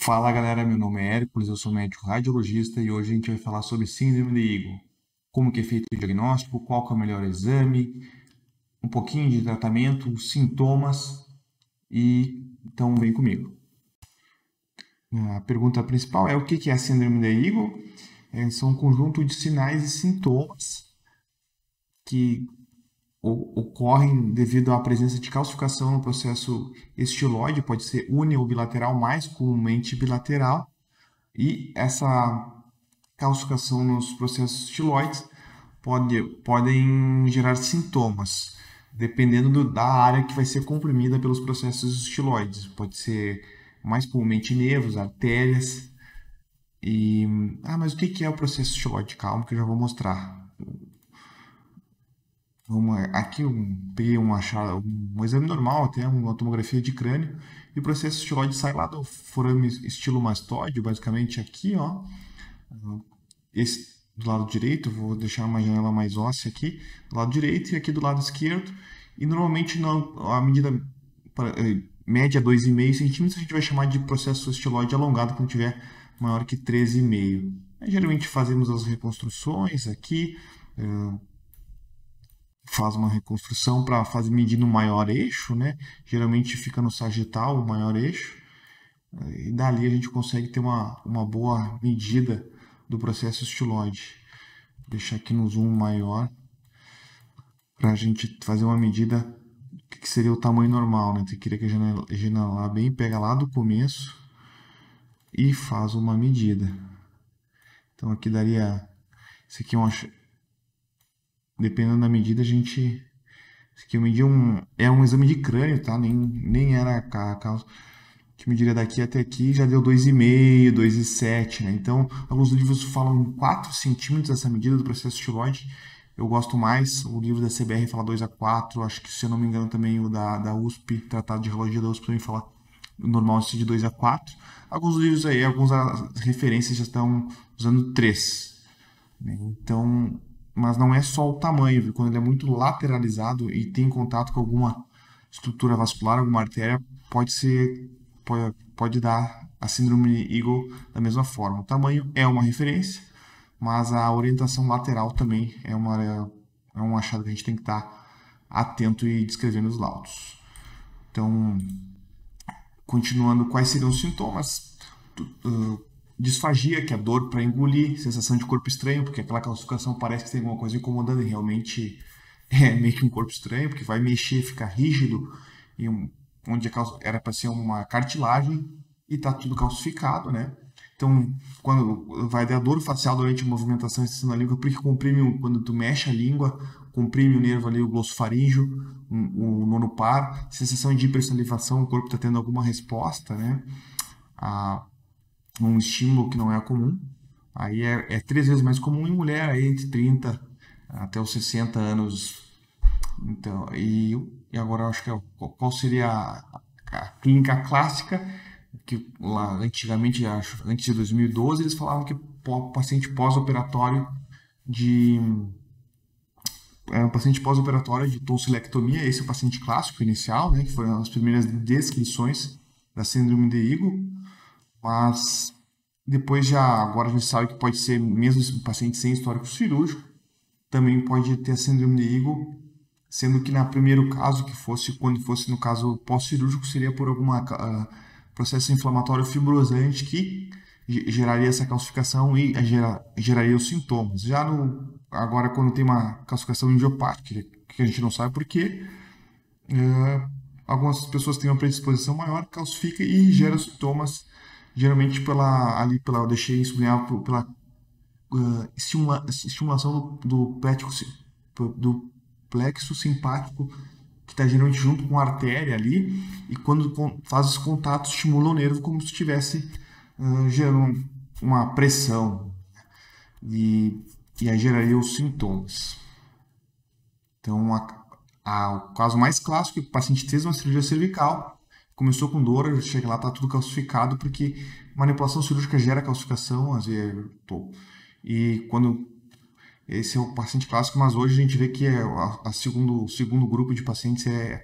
Fala galera, meu nome é Hércules, eu sou médico radiologista e hoje a gente vai falar sobre síndrome de Eagle. Como que é feito o diagnóstico, qual que é o melhor exame, um pouquinho de tratamento, os sintomas e então vem comigo. A pergunta principal é o que é a síndrome de Eagle? São um conjunto de sinais e sintomas que ocorrem devido à presença de calcificação no processo estiloide, pode ser uni ou bilateral, mais comumente bilateral, e essa calcificação nos processos estiloides podem gerar sintomas, dependendo da área que vai ser comprimida pelos processos estiloides. Pode ser mais comumente nervos, artérias. E, mas o que é o processo estiloide? Calma que eu já vou mostrar. Aqui eu peguei um exame normal, até uma tomografia de crânio, e o processo estiloide sai lá do forame estilomastoide, basicamente aqui, ó. Esse do lado direito, vou deixar uma janela mais óssea aqui, do lado direito e aqui do lado esquerdo. E normalmente a medida média 2,5 centímetros a gente vai chamar de processo estiloide alongado quando tiver maior que 13,5. Geralmente fazemos as reconstruções aqui, faz uma reconstrução para fazer medir no maior eixo, né? Geralmente fica no sagital o maior eixo, e dali a gente consegue ter uma boa medida do processo estiloide. Vou deixar aqui no zoom maior para a gente fazer uma medida do que seria o tamanho normal, né? Você queria que a janela bem pega lá do começo e faz uma medida. Então aqui daria, esse aqui dependendo da medida a gente, esse aqui eu medi é um exame de crânio, tá? Nem era a causa que mediria daqui até aqui, já deu 2,5, 2,7, né? Então, alguns livros falam 4 centímetros essa medida do processo estiloide. Eu gosto mais, o livro da CBR fala 2 a 4, acho que, se eu não me engano, também o da USP, Tratado de Radiologia da USP, também fala o normal de 2 a 4. Alguns livros aí, algumas referências já estão usando 3. Né? Então, mas não é só o tamanho, viu? Quando ele é muito lateralizado e tem contato com alguma estrutura vascular, alguma artéria, pode dar a síndrome de Eagle da mesma forma. O tamanho é uma referência, mas a orientação lateral também é um achado que a gente tem que estar atento e descrevendo os laudos. Então, continuando, quais seriam os sintomas? Disfagia, que é dor para engolir, sensação de corpo estranho, porque aquela calcificação parece que tem alguma coisa incomodando e realmente é meio que um corpo estranho, porque vai mexer, ficar rígido, onde era para ser uma cartilagem e está tudo calcificado, né? Então, quando vai dar dor facial durante a movimentação extensão a língua, porque quando tu mexe a língua, comprime o nervo ali, o glossofaríngeo, o nono par, sensação de hipersalivação, o corpo está tendo alguma resposta, né? Um estímulo que não é comum. Aí é 3 vezes mais comum em mulher, aí entre 30 até os 60 anos. Então, e agora eu acho que qual seria a clínica clássica, que lá antigamente, acho, antes de 2012, eles falavam que paciente pós-operatório de um paciente pós-operatório de tonsilectomia, esse é o paciente clássico inicial, né, que foram as primeiras descrições da síndrome de Eagle, mas depois agora a gente sabe que pode ser mesmo esse paciente sem histórico cirúrgico, também pode ter a síndrome de Eagle, sendo que no primeiro caso, quando fosse no caso pós-cirúrgico, seria por algum processo inflamatório fibrosante que geraria essa calcificação e geraria os sintomas. Agora, quando tem uma calcificação idiopática, que a gente não sabe por quê, algumas pessoas têm uma predisposição maior, calcifica e gera sintomas, geralmente eu deixei sublinhado pela estimulação do plexo simpático, que está geralmente junto com a artéria ali, e quando faz os contatos, estimula o nervo como se estivesse gerando uma pressão, e, e aí geraria os sintomas. Então, o caso mais clássico é que o paciente fez uma cirurgia cervical, começou com dor, chega lá, está tudo calcificado, porque manipulação cirúrgica gera calcificação, às vezes, e quando esse é o paciente clássico, mas hoje a gente vê que o segundo grupo de pacientes é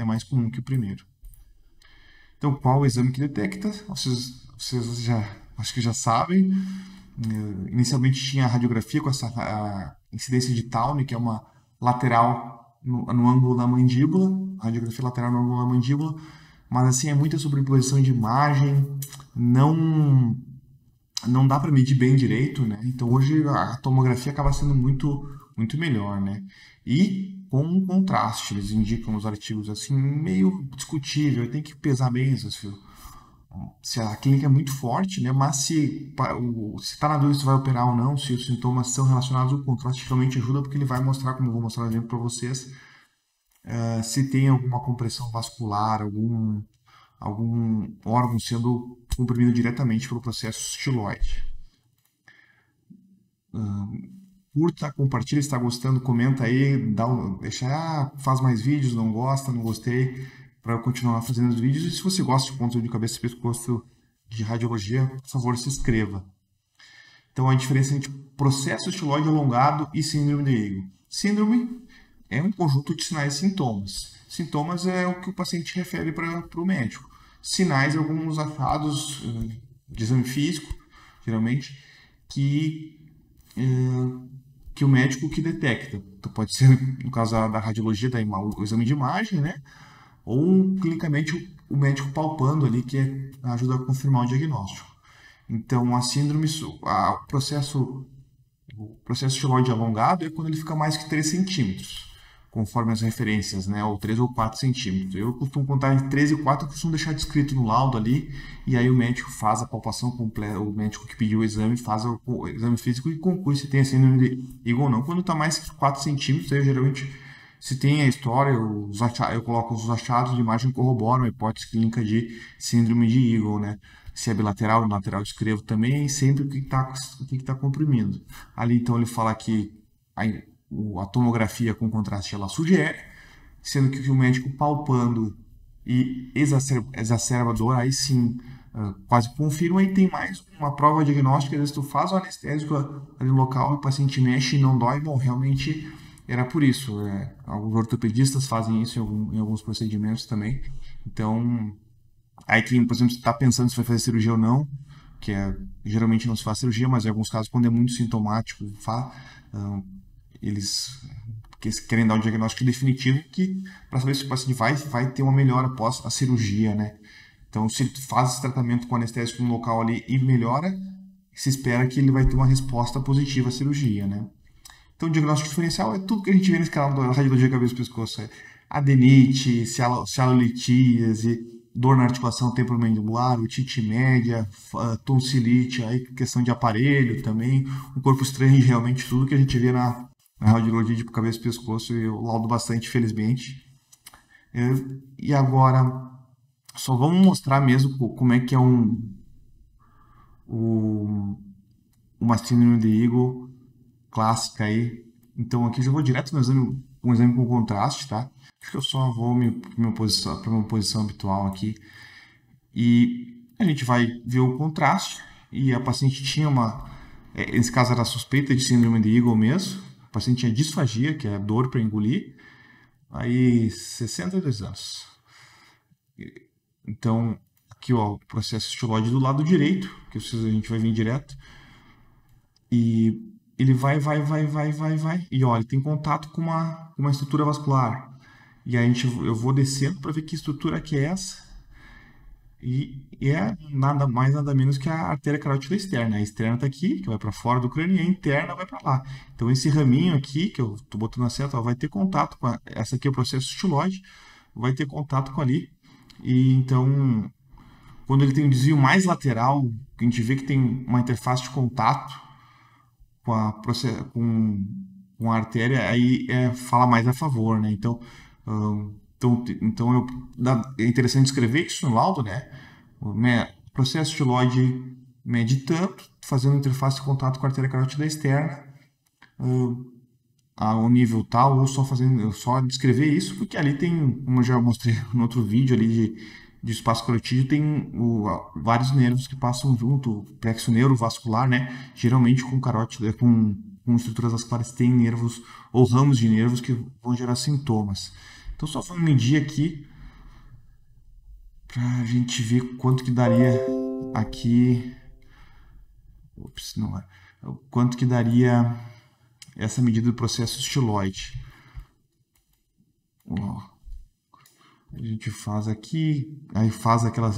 mais comum que o primeiro. Então, qual o exame que detecta? vocês já, acho que já sabem. Inicialmente tinha a radiografia com essa incidência de Towne, que é uma lateral no ângulo da mandíbula, radiografia lateral no ângulo da mandíbula, mas assim é muita sobreposição de imagem, não não dá para medir bem direito, né? Então hoje a tomografia acaba sendo muito melhor, né? E com um contraste, eles indicam nos artigos assim meio discutível, tem que pesar bem isso, se a clínica é muito forte, né? Mas se está na dúvida se vai operar ou não, se os sintomas são relacionados, o contraste realmente ajuda porque ele vai mostrar, como eu vou mostrar um exemplo para vocês, se tem alguma compressão vascular, algum órgão sendo comprimido diretamente pelo processo estiloide. Curta, compartilha, se está gostando, comenta aí, deixa, faz mais vídeos, não gosta, não gostei, para eu continuar fazendo os vídeos. E se você gosta de ponto de cabeça e pescoço de radiologia, por favor, se inscreva. Então, a diferença entre processo estiloide alongado e síndrome de Eagle. Síndrome é um conjunto de sinais e sintomas. Sintomas é o que o paciente refere para o médico. Sinais, alguns achados de exame físico, geralmente, que que o médico que detecta. Então, pode ser, no caso da radiologia, o exame de imagem, né? Ou clinicamente o médico palpando ali, que ajuda a confirmar o diagnóstico. Então, a síndrome, o processo estiloide alongado é quando ele fica mais que 3 centímetros, conforme as referências, né? Ou 3 ou 4 centímetros. Eu costumo contar entre 3 e 4, eu costumo deixar descrito no laudo ali, e aí o médico faz a palpação completa, o médico que pediu o exame faz o exame físico e conclui se tem a síndrome de Eagle ou não. Quando está mais que 4 centímetros, aí geralmente, se tem a história, eu coloco os achados de imagem que corroboram a hipótese clínica de síndrome de Eagle, né? Se é bilateral ou lateral, escrevo também, e sempre o que está comprimindo. Ali, então, ele fala que a tomografia com contraste ela sugere, sendo que o médico palpando e exacerba a dor, aí sim, quase confirma. E tem mais uma prova diagnóstica, às vezes tu faz o anestésico ali no local, o paciente mexe e não dói, bom, realmente era por isso. Alguns ortopedistas fazem isso em alguns procedimentos também. Então, aí quem, por exemplo, está pensando se vai fazer cirurgia ou não, geralmente não se faz cirurgia, mas em alguns casos, quando é muito sintomático, eles querem dar um diagnóstico definitivo para saber se o paciente vai ter uma melhora após a cirurgia, né? Então, se tu faz esse tratamento com anestésico no local ali e melhora, se espera que ele vai ter uma resposta positiva à cirurgia, né? Então, o diagnóstico diferencial é tudo que a gente vê nesse canal da radiologia cabeça e pescoço. Adenite, cialolitíase, dor na articulação temporomandibular, otite média, tonsilite, aí questão de aparelho também, um corpo estranho, realmente tudo que a gente vê na radiologia de cabeça e pescoço, eu laudo bastante, felizmente. E agora, só vamos mostrar mesmo como é que é uma síndrome de Eagle clássica aí. Então aqui eu já vou direto no exame, um exame com contraste, tá? Acho que eu só vou para minha posição habitual aqui. E a gente vai ver o contraste. E a paciente tinha nesse caso era suspeita de síndrome de Eagle mesmo. A paciente tinha disfagia, que é dor para engolir. Aí, 62 anos. Então, aqui ó, o processo estiloide do lado direito, que a gente vai vir direto. E ele vai. E olha, ele tem contato com uma estrutura vascular. E aí eu vou descendo para ver que estrutura que é essa. E é nada mais, nada menos que a artéria carótida externa. A externa está aqui, que vai para fora do crânio, e a interna vai para lá. Então, esse raminho aqui, que eu estou botando a seta, vai ter contato com essa aqui é o processo estiloide, vai ter contato com ali. E então, quando ele tem um desvio mais lateral, a gente vê que tem uma interface de contato com a artéria, aí fala mais a favor, né? Então é interessante escrever isso no laudo, né? O processo estiloide mede tanto, fazendo interface de contato com a artéria carótida externa, ao nível tal, ou só descrever isso, porque ali tem, como eu já mostrei no outro vídeo ali de espaço carotídeo, tem vários nervos que passam junto, plexo neurovascular, né? Geralmente com carótida, com estruturas vasculares tem nervos ou ramos de nervos que vão gerar sintomas. Então só vamos medir aqui para a gente ver quanto que daria aqui, ops, não é, quanto que daria essa medida do processo estiloide. Ó, a gente faz aqui, aí faz aquela,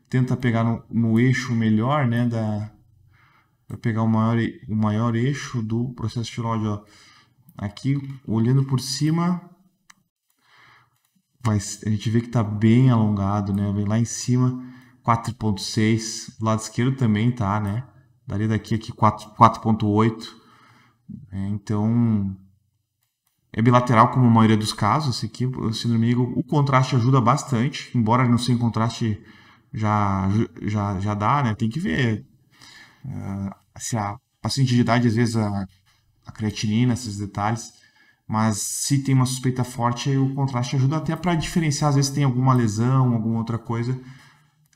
tenta pegar no eixo melhor, né, para pegar o maior eixo do processo estiloide, ó. Aqui, olhando por cima, a gente vê que está bem alongado, né? Vem lá em cima, 4,6. Do lado esquerdo também tá, né? Daria daqui aqui 4,8. Então, é bilateral como a maioria dos casos. Esse aqui, o síndrome Eagle, o contraste ajuda bastante, embora não seja contraste já dá, né? Tem que ver se a paciente de idade, às vezes, a creatinina, esses detalhes. Mas se tem uma suspeita forte, o contraste ajuda até para diferenciar, às vezes tem alguma lesão, alguma outra coisa,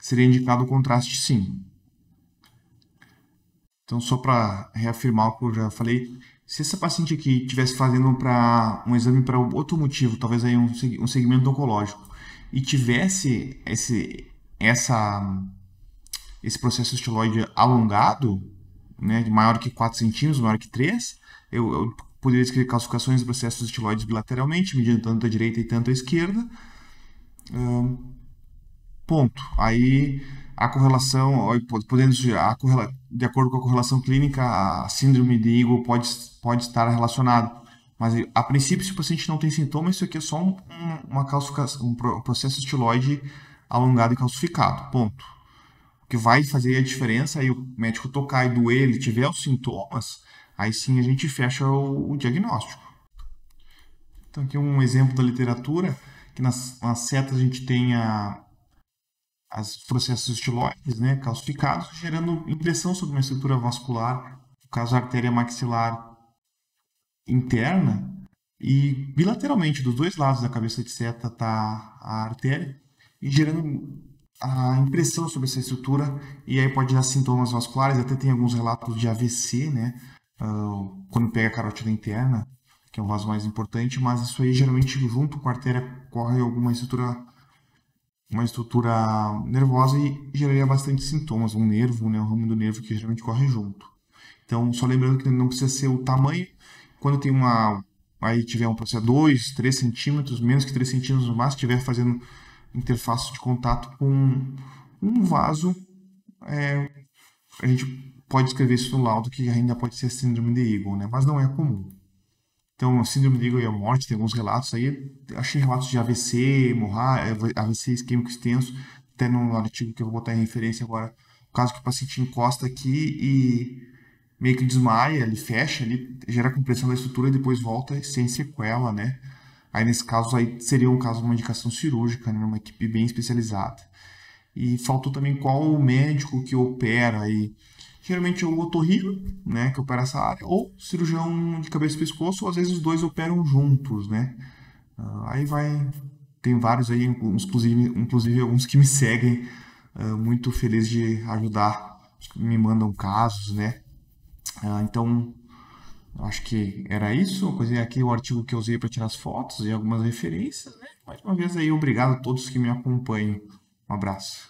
seria indicado o contraste sim. Então, só para reafirmar o que eu já falei, se essa paciente aqui estivesse fazendo para um exame para outro motivo, talvez aí um segmento oncológico, e tivesse esse processo estiloide alongado, né, maior que 4 centímetros, maior que 3, eu poderia escrever calcificações de processos estiloides bilateralmente, medindo tanto a direita e tanto a esquerda. Ponto. Aí a correlação, podendo de acordo com a correlação clínica, a síndrome de Eagle pode estar relacionado. Mas a princípio, se o paciente não tem sintomas, isso aqui é só uma calcificação, um processo estiloide alongado e calcificado. Ponto. O que vai fazer a diferença aí o médico tocar e doer, ele tiver os sintomas, aí sim a gente fecha o diagnóstico. Então aqui um exemplo da literatura, que nas setas a gente tem as processos estiloides, né, calcificados, gerando impressão sobre uma estrutura vascular, no caso a artéria maxilar interna, e bilateralmente, dos dois lados da cabeça de seta está a artéria, e gerando a impressão sobre essa estrutura, e aí pode dar sintomas vasculares, até tem alguns relatos de AVC, né, quando pega a carótida interna, que é um vaso mais importante, mas isso aí geralmente junto com a artéria corre uma estrutura nervosa e geraria bastante sintomas, um nervo, né, o ramo do nervo que geralmente corre junto. Então, só lembrando que não precisa ser o tamanho, quando tem aí tiver um processo 2, 3 centímetros, menos que 3 centímetros no máximo, estiver fazendo interface de contato com um vaso, a gente pode escrever isso no laudo que ainda pode ser síndrome de Eagle, né? Mas não é comum. Então, a síndrome de Eagle e a morte, tem alguns relatos aí. Achei relatos de AVC, AVC isquêmico extenso, até no artigo que eu vou botar em referência agora. O caso que o paciente encosta aqui e meio que desmaia, ele fecha, ele gera compressão da estrutura e depois volta sem sequela, né? Aí nesse caso aí seria um caso de uma indicação cirúrgica, né? Uma equipe bem especializada. E faltou também qual o médico que opera aí. Geralmente é o otorrino, né, que opera essa área, ou cirurgião de cabeça e pescoço, ou às vezes os dois operam juntos, né? Aí vai, tem vários aí, inclusive alguns que me seguem, muito feliz de ajudar, me mandam casos, né? Então, acho que era isso. Eu coisei aqui o artigo que eu usei para tirar as fotos e algumas referências, né? Mais uma vez aí, obrigado a todos que me acompanham. Um abraço.